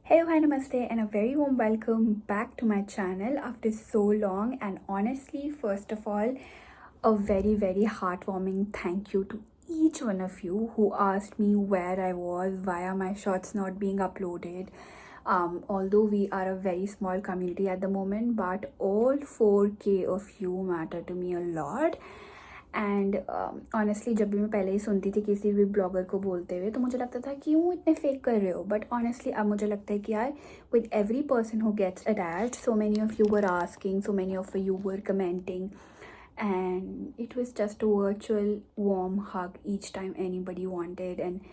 Hello, hi, namaste, and a very warm welcome back to my channel after so long. And honestly, first of all, a very heartwarming thank you to each one of you who asked me where I was, why are my shots not being uploaded. Although we are a very small community at the moment, but all 4K of you matter to me a lot. And honestly जब भी मैं पहले ही सुनती थी किसी भी blogger को बोलते हुए तो मुझे लगता था क्यों इतने फेक कर रहे हो, बट ऑनेस्टली अब मुझे लगता है कि यार with every person who gets attached, so many of you were asking, so many of you were commenting, and it was just a virtual warm hug each time anybody wanted and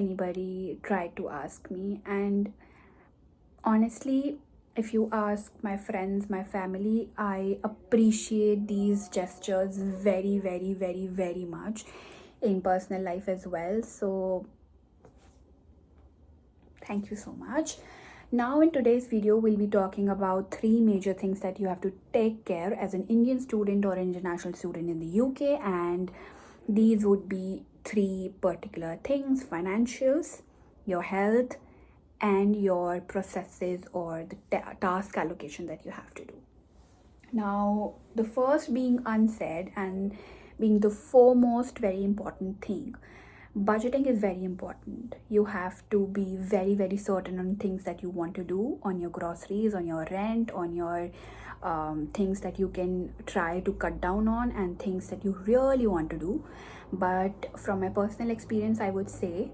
anybody tried to ask me. And honestly, if you ask my friends, my family, I appreciate these gestures very much in personal life as well. So thank you so much. Now in today's video, we'll be talking about 3 major things that you have to take care as an Indian student or international student in the UK, and these would be 3 particular things: financials, your health, and your processes or the task allocation that you have to do. Now, the first being unsaid and being the foremost very important thing, budgeting is very important. You have to be very certain on things that you want to do, on your groceries, on your rent, on your things that you can try to cut down on, and things that you really want to do. But from my personal experience, I would say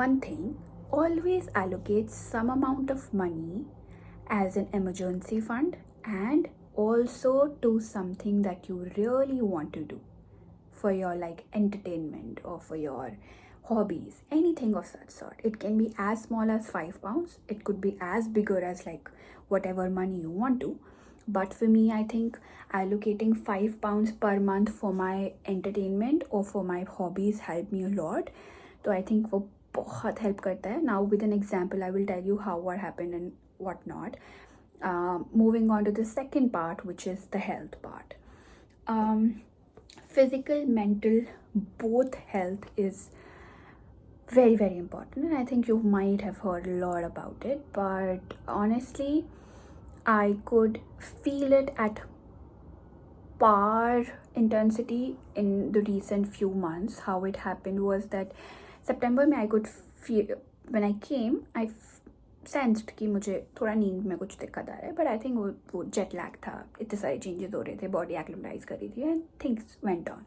one thing: always allocate some amount of money as an emergency fund and also to something that you really want to do for your like entertainment or for your hobbies, anything of such sort. It can be as small as £5, it could be as bigger as like whatever money you want to. But for me, I think allocating £5 per month for my entertainment or for my hobbies helped me a lot. तो I think वो बहुत help करता है. Now with an example I will tell you how what happened and what not. Moving on to the second part, which is the health part. Physical, mental, both health is very important, and I think you might have heard a lot about it, but honestly I could feel it at par intensity in the recent few months. How it happened was that September में I could feel, when I came, I sensed कि मुझे थोड़ा नींद में कुछ दिक्कत आ रहा है, but I think वो जेट लैग था, इतने सारे चेंजेस हो रहे थे, बॉडी एक्लिमेटाइज कर रही थी, and things went on.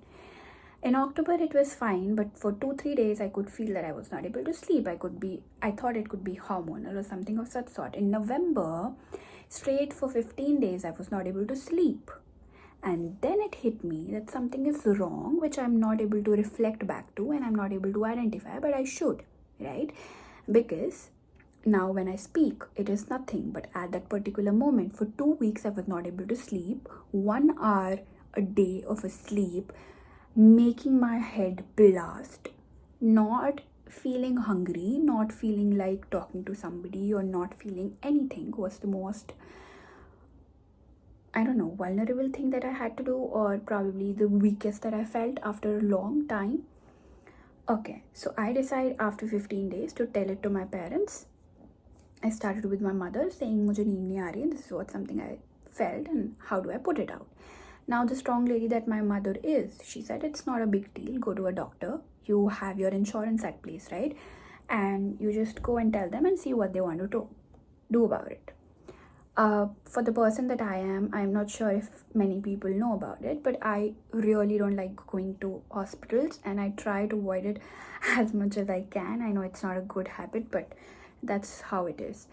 In October it was fine, but for 2-3 days I could feel that I was not able to sleep. I thought it could be hormonal or something of such sort. In November, straight for 15 days I was not able to sleep. And then it hit me that something is wrong, which I'm not able to reflect back to and I'm not able to identify, but I should, right? Because now when I speak, it is nothing, but at that particular moment, for 2 weeks, I was not able to sleep. 1 hour a day of a sleep, making my head blast, not feeling hungry, not feeling like talking to somebody, or not feeling anything was the most, I don't know, vulnerable thing that I had to do, or probably the weakest that I felt after a long time. Okay, so I decided after 15 days to tell it to my parents. I started with my mother saying मुझे नींद नहीं आ रही, this is what something I felt and how do I put it out. Now the strong lady that my mother is, she said it's not a big deal, go to a doctor, you have your insurance at place, right? And you just go and tell them and see what they want to do about it. For the person that I am, I'm not sure if many people know about it, but I really don't like going to hospitals and I try to avoid it as much as I can. I know it's not a good habit, but that's how it is.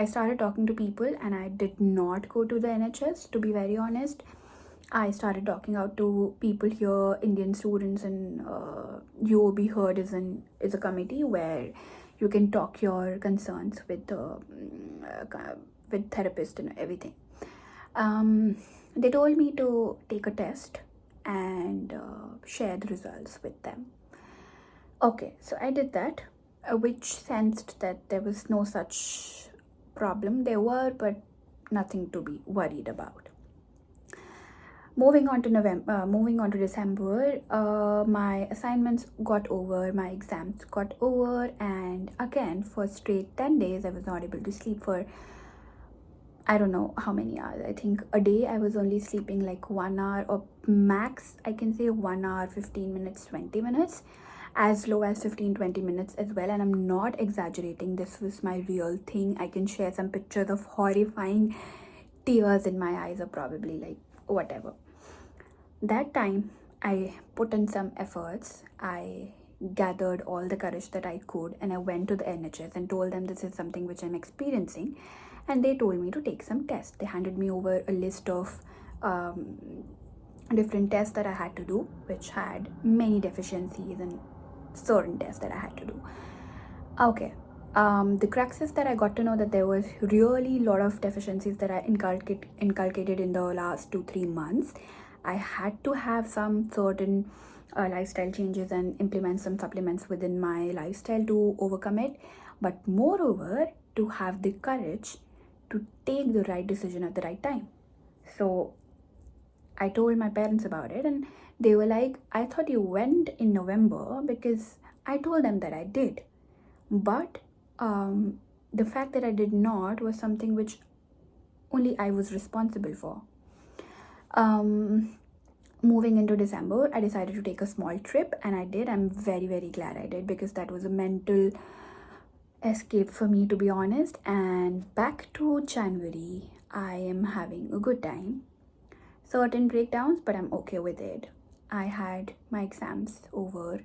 I started talking to people and I did not go to the NHS, to be very honest. I started talking out to people here, Indian students, and UOB Heard is a committee where you can talk your concerns with therapists and everything. They told me to take a test and share the results with them. Okay, so I did that, which sensed that there was no such problem. There were, but nothing to be worried about. moving on to December, my assignments got over, my exams got over, and again for straight 10 days I was not able to sleep for I don't know how many hours. I think a day I was only sleeping like 1 hour, or max I can say 1 hour 15 minutes 20 minutes, as low as 15-20 minutes as well. And I'm not exaggerating, this was my real thing. I can share some pictures of horrifying tears in my eyes, or probably like whatever. That time I put in some efforts. I gathered all the courage that I could, and I went to the NHS and told them this is something which I'm experiencing, and they told me to take some tests. They handed me over a list of different tests that I had to do, which had many deficiencies and certain tests that I had to do. Okay. The crux is that I got to know that there was really a lot of deficiencies that I inculcated in the last 2-3 months. I had to have some certain lifestyle changes and implement some supplements within my lifestyle to overcome it, but moreover to have the courage to take the right decision at the right time. So I told my parents about it, and they were like, I thought you went in November, because I told them that I did. But the fact that I did not was something which only I was responsible for. Moving into December, I decided to take a small trip, and I did. I'm very, very glad I did, because that was a mental escape for me, to be honest. And back to January, I am having a good time. Certain breakdowns, but I'm okay with it. I had my exams over.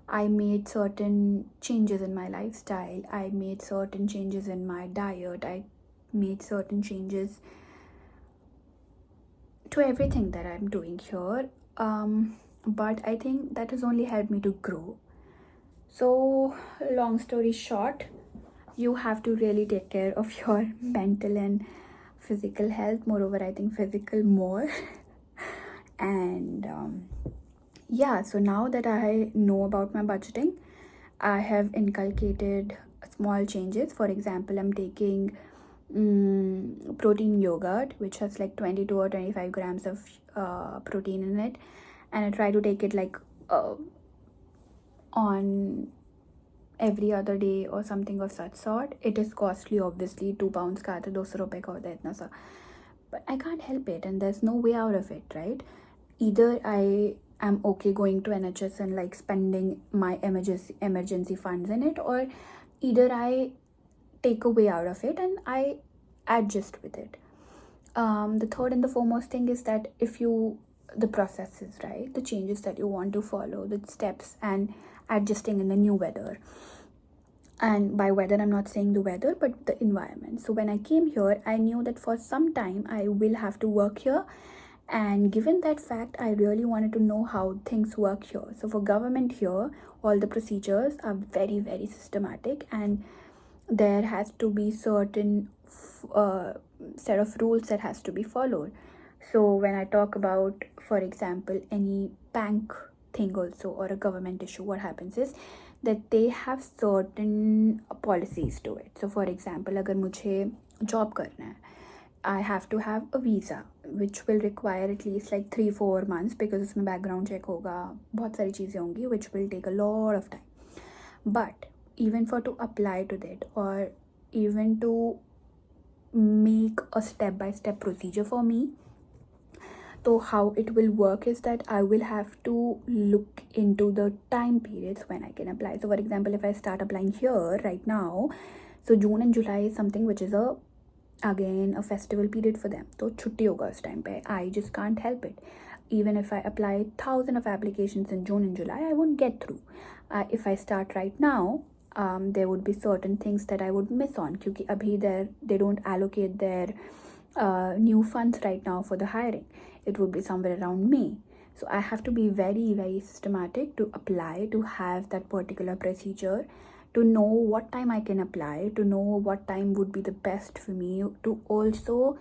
I made certain changes in my lifestyle. I made certain changes in my diet. I made certain changes to everything that I'm doing here. But I think that has only helped me to grow. So, long story short, you have to really take care of your mental and physical health. Moreover, I think physical more. And yeah, so now that I know about my budgeting, I have inculcated small changes. For example, I'm taking protein yogurt, which has like 22 or 25 grams of protein in it, and I try to take it like on every other day or something of such sort. It is costly, obviously. 2 pounds का आता है, 200 रुपए का होता है इतना सा, but I can't help it, and there's no way out of it, right? Either I am okay going to NHS and like spending my emergency funds in it, or either I take a way out of it and I adjust with it. The third and the foremost thing is that the processes, right, the changes that you want to follow, the steps, and adjusting in the new weather. And by weather, I'm not saying the weather, but the environment. So when I came here, I knew that for some time I will have to work here, and given that fact, I really wanted to know how things work here. So for government here, all the procedures are very, very systematic, and there has to be certain set of rules that has to be followed. So when I talk about, for example, any bank thing also, or a government issue, what happens is that they have certain policies to it. So for example, अगर मुझे job करना है, I have to have a visa, which will require at least like 3-4 months, because उसमें background check होगा, बहुत सारी चीज़ें होंगी, which will take a lot of time. But even for to apply to that, or even to make a step-by-step procedure for me, so how it will work is that I will have to look into the time periods when I can apply. So for example, if I start applying here right now, so June and July is something which is again a festival period for them. So छुट्टी होगा उस time पे. I just can't help it. Even if I apply 1,000 of applications in June and July, I won't get through. If I start right now, there would be certain things that I would miss on, क्योंकि अभी they don't allocate their new funds right now for the hiring. It would be somewhere around May. So I have to be very, very systematic to apply, to have that particular procedure, to know what time I can apply, to know what time would be the best for me, to also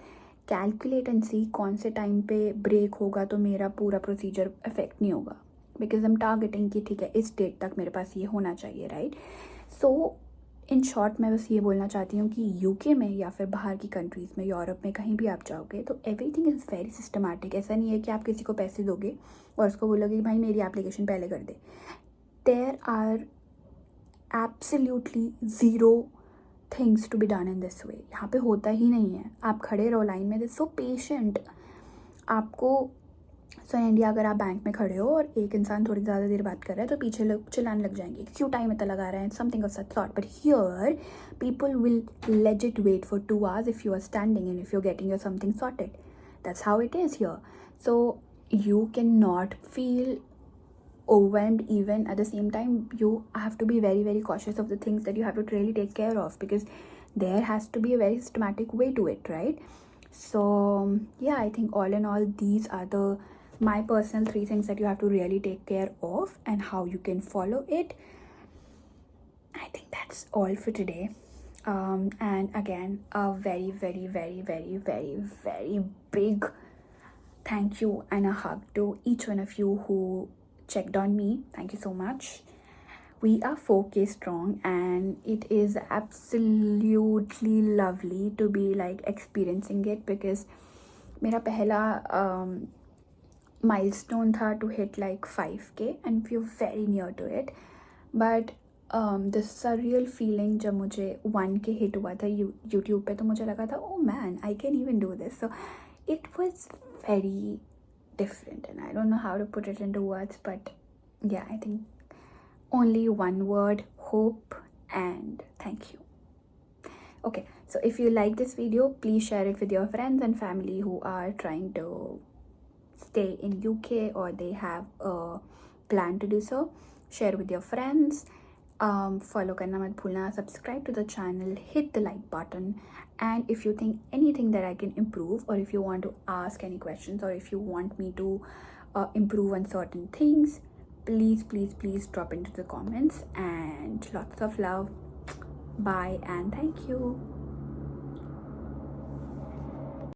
calculate and see कौन से time पे break होगा तो मेरा पूरा procedure affect नहीं होगा, because I'm targeting कि ठीक है इस date तक मेरे पास ये होना चाहिए, right? So इन शॉर्ट मैं बस ये बोलना चाहती हूँ कि यूके में या फिर बाहर की कंट्रीज़ में, यूरोप में कहीं भी आप जाओगे तो एवरीथिंग इज़ वेरी सिस्टमैटिक. ऐसा नहीं है कि आप किसी को पैसे दोगे और उसको बोलोगे कि भाई मेरी एप्लीकेशन पहले कर दे. There are absolutely zero things to be done in this way. यहाँ पे होता ही नहीं है. आप खड़े रहो लाइन में, दिस सो पेशेंट. आपको सो इन इंडिया अगर आप बैंक में खड़े हो और एक इंसान थोड़ी ज़्यादा देर बात कर रहा है तो पीछे लोग चिल्लाने लग जाएंगे, क्यों टाइम इतना लगा रहे हैं, something of such sort. But here people will legit wait for 2 hours if you are standing and if you're getting your something sorted. That's how it is here. So you cannot feel overwhelmed. Even at the same time, you have to be very very cautious of the things that you have to really take care of, because there has to be a very systematic way to it, right? So yeah, I think all in all, these are the my personal 3 things that you have to really take care of and how you can follow it. I think that's all for today. And again, a very very very very very very big thank you and a hug to each one of you who checked on me. Thank you so much. We are 4K strong and it is absolutely lovely to be like experiencing it, because मेरा पहला milestone था to hit like 5K and we are very near to it. But the surreal feeling जब मुझे 1K hit हुआ था YouTube पे, तो मुझे लगा था oh man, I can even do this. So it was very different and I don't know how to put it into words, but yeah, I think only one word: hope and thank you. Okay, so if you like this video, please share it with your friends and family who are trying to stay in UK or they have a plan to do so. Share with your friends. Follow करना मत भूलना. Subscribe to the channel. Hit the like button. And if you think anything that I can improve, or if you want to ask any questions, or if you want me to improve on certain things, please please please drop into the comments. And lots of love. Bye and thank you.